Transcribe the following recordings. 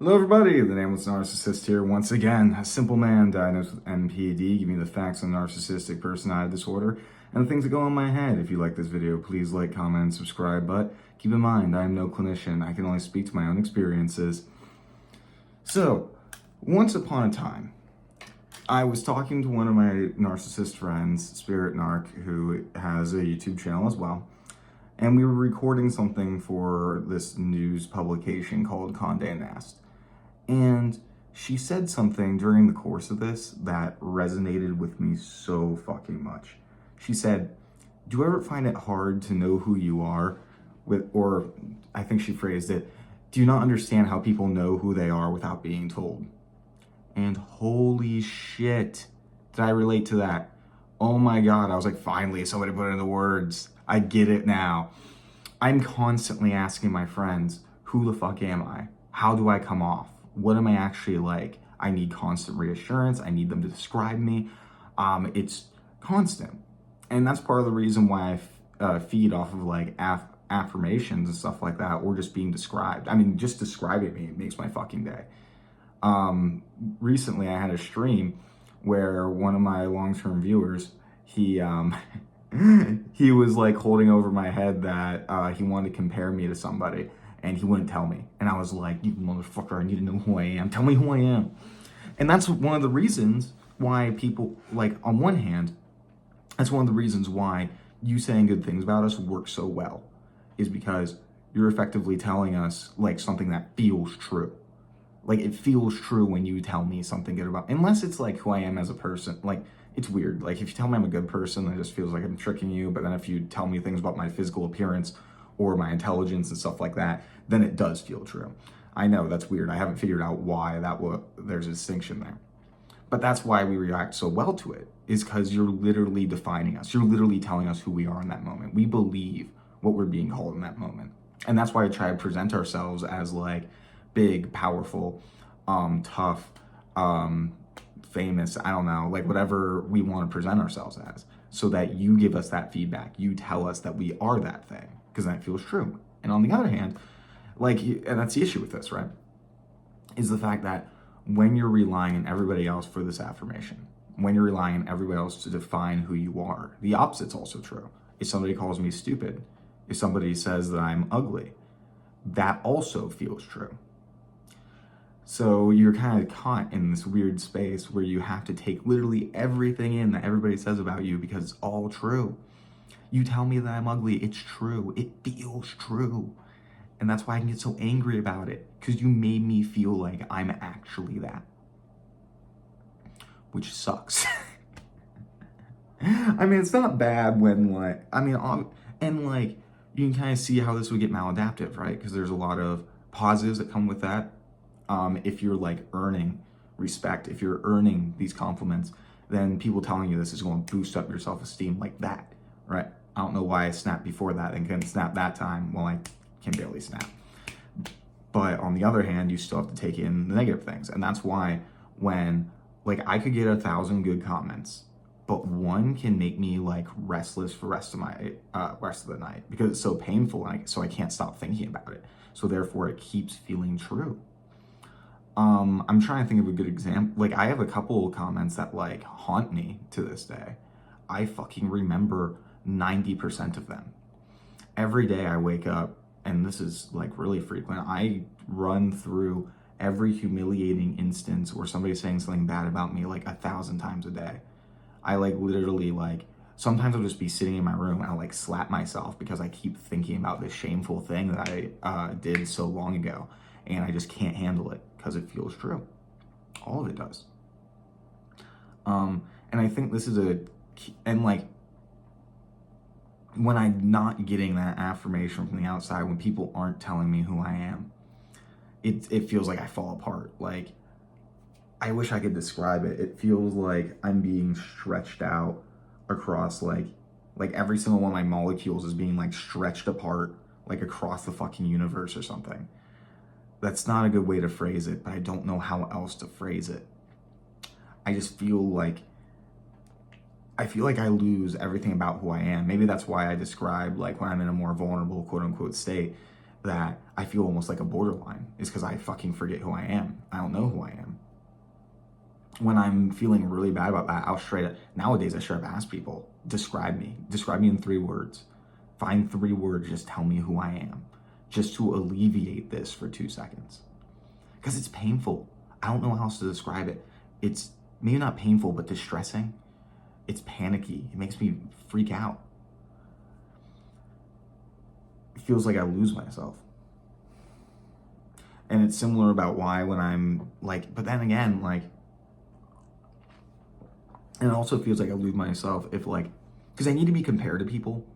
Hello everybody, the Nameless Narcissist here once again. A simple man diagnosed with NPD, giving you the facts on narcissistic personality disorder and the things that go on my head. If you like this video, please like, comment, and subscribe, but keep in mind, I am no clinician. I can only speak to my own experiences. So, once upon a time, I was talking to one of my narcissist friends, Spirit Narc, who has a YouTube channel as well, and we were recording something for this news publication called Condé Nast. And she said something during the course of this that resonated with me so fucking much. She said, "Do you ever find it hard to know who you are?" Or I think she phrased it, "Do you not understand how people know who they are without being told?" And holy shit, did I relate to that? Oh my God, I was like, finally, somebody put it into words. I get it now. I'm constantly asking my friends, who the fuck am I? How do I come off? What am I actually like? I need constant reassurance. I need them to describe me. It's constant. And that's part of the reason why I feed off of like affirmations and stuff like that, or just being described. I mean, just describing me makes my fucking day. Recently I had a stream where one of my long-term viewers, he was like holding over my head that he wanted to compare me to somebody, and he wouldn't tell me. And I was like, you motherfucker, I need to know who I am. Tell me who I am. And that's one of the reasons why people, like, on one hand, that's one of the reasons why you saying good things about us works so well, is because you're effectively telling us like something that feels true. Like, it feels true when you tell me something good about, unless it's like who I am as a person. Like, it's weird. Like, if you tell me I'm a good person, it just feels like I'm tricking you. But then if you tell me things about my physical appearance or my intelligence and stuff like that, then it does feel true. I know that's weird. I haven't figured out why there's a distinction there. But that's why we react so well to it, is because you're literally defining us. You're literally telling us who we are in that moment. We believe what we're being called in that moment. And that's why I try to present ourselves as like big, powerful, tough, famous, I don't know, like whatever we want to present ourselves as, so that you give us that feedback. You tell us that we are that thing, because that feels true. And on the other hand, like, and that's the issue with this, right? Is the fact that when you're relying on everybody else for this affirmation, when you're relying on everybody else to define who you are, the opposite's also true. If somebody calls me stupid, if somebody says that I'm ugly, that also feels true. So you're kind of caught in this weird space where you have to take literally everything in that everybody says about you because it's all true. You tell me that I'm ugly, it's true. It feels true. And that's why I can get so angry about it, because you made me feel like I'm actually that. Which sucks. I mean, it's not bad when like, I mean, and like, you can kind of see how this would get maladaptive, right? Because there's a lot of positives that come with that. If you're like earning respect, if you're earning these compliments, then people telling you this is going to boost up your self-esteem like that, right? I don't know why I snapped before that and couldn't snap that time. Well, I can barely snap. But on the other hand, you still have to take in the negative things. And that's why when, like, I could get 1,000 good comments, but one can make me like restless for rest of the night because it's so painful, and so I can't stop thinking about it. So therefore it keeps feeling true. I'm trying to think of a good example. Like, I have a couple of comments that like haunt me to this day. I fucking remember 90% of them. Every day I wake up, and this is like really frequent, I run through every humiliating instance where somebody's saying something bad about me like 1,000 times a day. I like literally, like, sometimes I'll just be sitting in my room and I'll like slap myself because I keep thinking about this shameful thing that I did so long ago, and I just can't handle it because it feels true. All of it does. And I think this is and like, when I'm not getting that affirmation from the outside, when people aren't telling me who I am, it feels like I fall apart. Like, I wish I could describe it. It feels like I'm being stretched out across like every single one of my molecules is being like stretched apart, like across the fucking universe or something. That's not a good way to phrase it, but I don't know how else to phrase it. I just feel like I lose everything about who I am. Maybe that's why I describe like when I'm in a more vulnerable, quote unquote, state, that I feel almost like a borderline is because I fucking forget who I am. I don't know who I am. When I'm feeling really bad about that, nowadays I straight up ask people, describe me in 3 words. Find 3 words, just tell me who I am, just to alleviate this for 2 seconds. Because it's painful. I don't know how else to describe it. It's maybe not painful, but distressing. It's panicky. It makes me freak out. It feels like I lose myself. And it's similar about why when I'm like, but then again, like, and it also feels like I lose myself if like, because I need to be compared to people.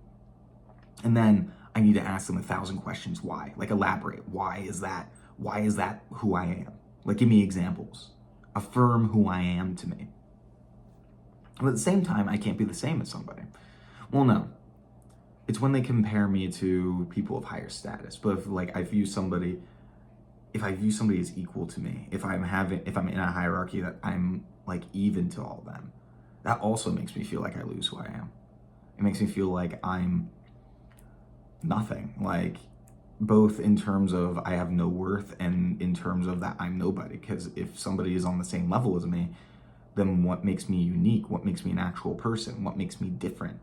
And then I need to ask them 1,000 questions. Why? Like, elaborate. Why is that? Why is that who I am? Like, give me examples. Affirm who I am to me. But at the same time, I can't be the same as somebody. Well, no. It's when they compare me to people of higher status. But if I view somebody as equal to me, if I'm in a hierarchy that I'm like even to all of them, that also makes me feel like I lose who I am. It makes me feel like I'm nothing, like both in terms of I have no worth and in terms of that I'm nobody. Because if somebody is on the same level as me, then what makes me unique? What makes me an actual person? What makes me different?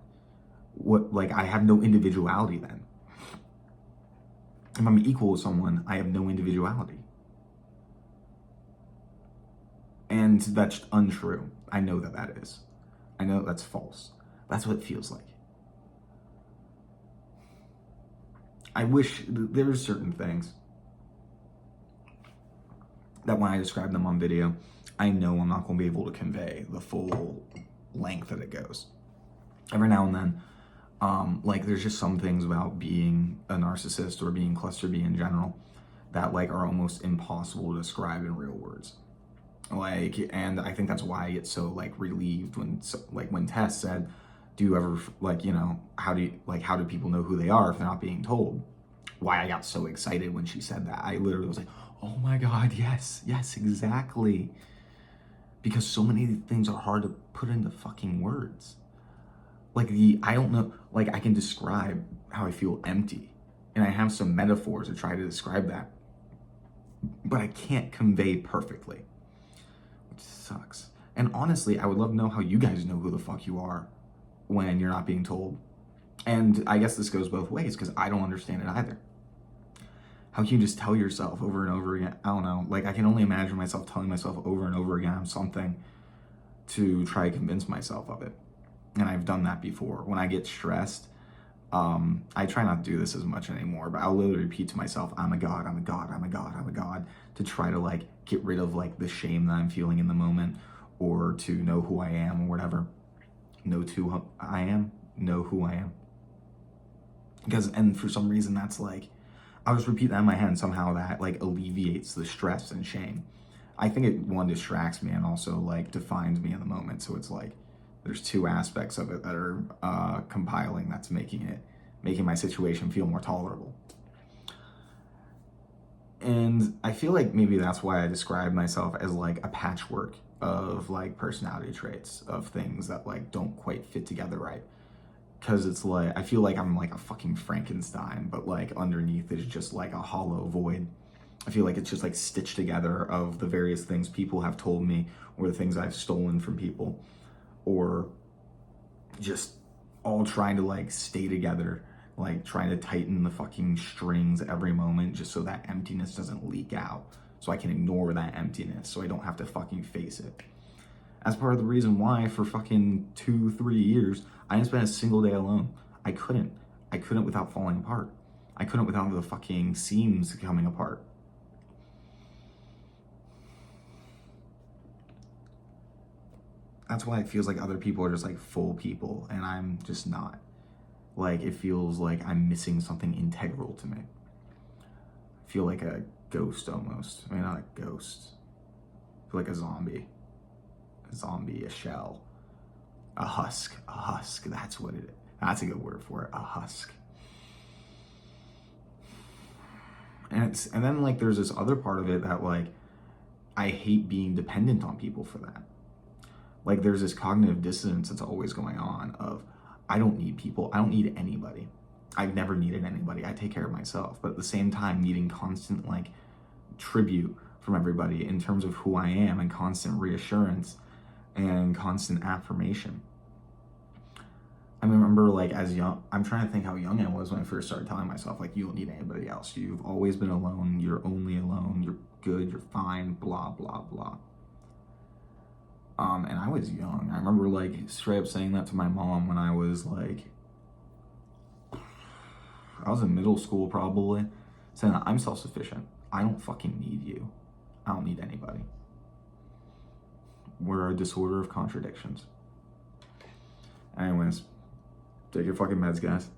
I have no individuality then. If I'm equal with someone, I have no individuality. And that's untrue. I know that is. I know that's false. That's what it feels like. I wish there's certain things that when I describe them on video, I know I'm not going to be able to convey the full length that it goes. Every now and then, there's just some things about being a narcissist or being cluster B in general that are almost impossible to describe in real words. And I think that's why I get so relieved when Tess said, do you ever how do people know who they are if they're not being told? Why I got so excited when she said that. I literally was like, oh my God, yes, exactly. Because so many things are hard to put into fucking words. I don't know, I can describe how I feel empty. And I have some metaphors to try to describe that. But I can't convey perfectly, which sucks. And honestly, I would love to know how you guys know who the fuck you are when you're not being told. And I guess this goes both ways because I don't understand it either. How can you just tell yourself over and over again? I don't know. I can only imagine myself telling myself over and over again something to try to convince myself of it. And I've done that before. When I get stressed, I try not to do this as much anymore, but I'll literally repeat to myself, I'm a god, I'm a god, I'm a god, I'm a god, to try to get rid of the shame that I'm feeling in the moment, or to know who I am or whatever. Know who I am. And for some reason that's I'll just repeat that in my head and somehow that alleviates the stress and shame. I think it distracts me and also defines me in the moment. So it's there's 2 aspects of it that are compiling that's making my situation feel more tolerable. And I feel maybe that's why I describe myself as a patchwork of personality traits, of things that don't quite fit together right. Because it's I feel I'm a fucking Frankenstein, but underneath is just a hollow void. I feel it's just stitched together of the various things people have told me, or the things I've stolen from people, or just all trying to stay together, trying to tighten the fucking strings every moment just so that emptiness doesn't leak out, so I can ignore that emptiness, so I don't have to fucking face it. As part of the reason why for fucking 2-3 years, I didn't spend a single day alone. I couldn't without falling apart. I couldn't without the fucking seams coming apart. That's why it feels like other people are just full people and I'm just not. It feels like I'm missing something integral to me. I feel like a ghost almost. I mean, not a ghost. I feel like a zombie. A shell, a husk, that's what it is. That's a good word for it, a husk. And then there's this other part of it that I hate being dependent on people for that. There's this cognitive dissonance that's always going on of I don't need people, I don't need anybody. I've never needed anybody. I take care of myself. But at the same time, needing constant like tribute from everybody in terms of who I am, and constant reassurance and constant affirmation. I remember like as young, I'm trying to think how young I was when I first started telling myself like, you don't need anybody else. You've always been alone. You're only alone. You're good. You're fine. Blah, blah, blah. And I was young. I remember like straight up saying that to my mom when I was like, I was in middle school probably, saying that I'm self-sufficient. I don't fucking need you. I don't need anybody. We're a disorder of contradictions. Anyways, take your fucking meds, guys.